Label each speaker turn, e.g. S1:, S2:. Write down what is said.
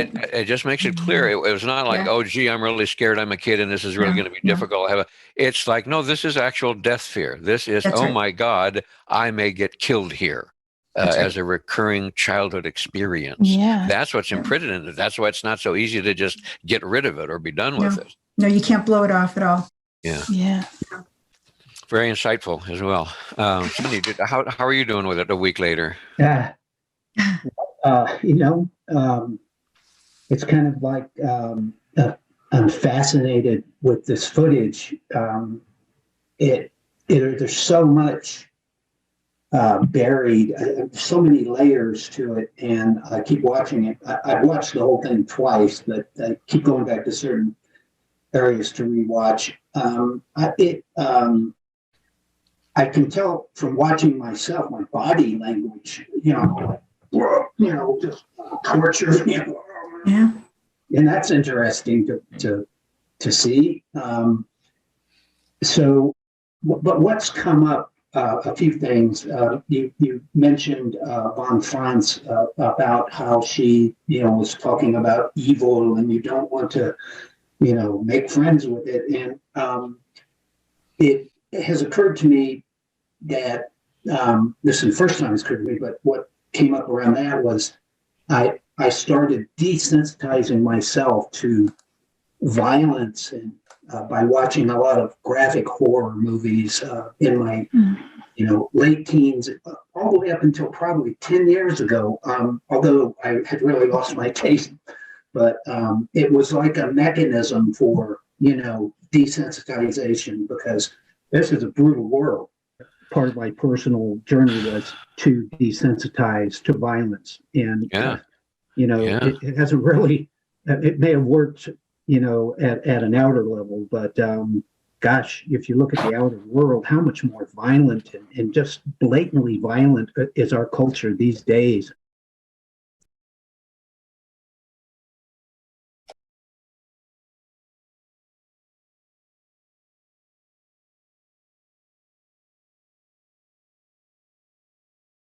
S1: it just makes it clear. It was not like, oh, gee, I'm really scared. I'm a kid, and this is really going to be difficult. It's like, no, this is actual death fear. This is,
S2: That's right.
S1: my God, I may get killed here. As a recurring childhood experience.
S3: Yeah.
S1: That's what's imprinted in it. That's why it's not so easy to just get rid of it or be done with it.
S2: No, you can't blow it off at all.
S1: Yeah.
S3: Yeah.
S1: Very insightful as well. Cindy, how are you doing with it a week later?
S4: It's kind of like I'm fascinated with this footage. There's so much buried, so many layers to it, and I keep watching it. I've watched the whole thing twice, but I keep going back to certain areas to rewatch. I can tell from watching myself, my body language, just torture,
S2: Yeah.
S4: and that's interesting to see. But what's come up? A few things. You mentioned von Franz about how she, was talking about evil, and you don't want to, make friends with it. And it has occurred to me that this is the first time it's occurred to me. But what came up around that was I started desensitizing myself to violence and by watching a lot of graphic horror movies in my, late teens, all the way up until probably 10 years ago, although I had really lost my taste. But it was like a mechanism for, desensitization, because this is a brutal world. Part of my personal journey was to desensitize to violence. And, it hasn't really, it may have worked at an outer level, but gosh, if you look at the outer world, how much more violent and just blatantly violent is our culture these days.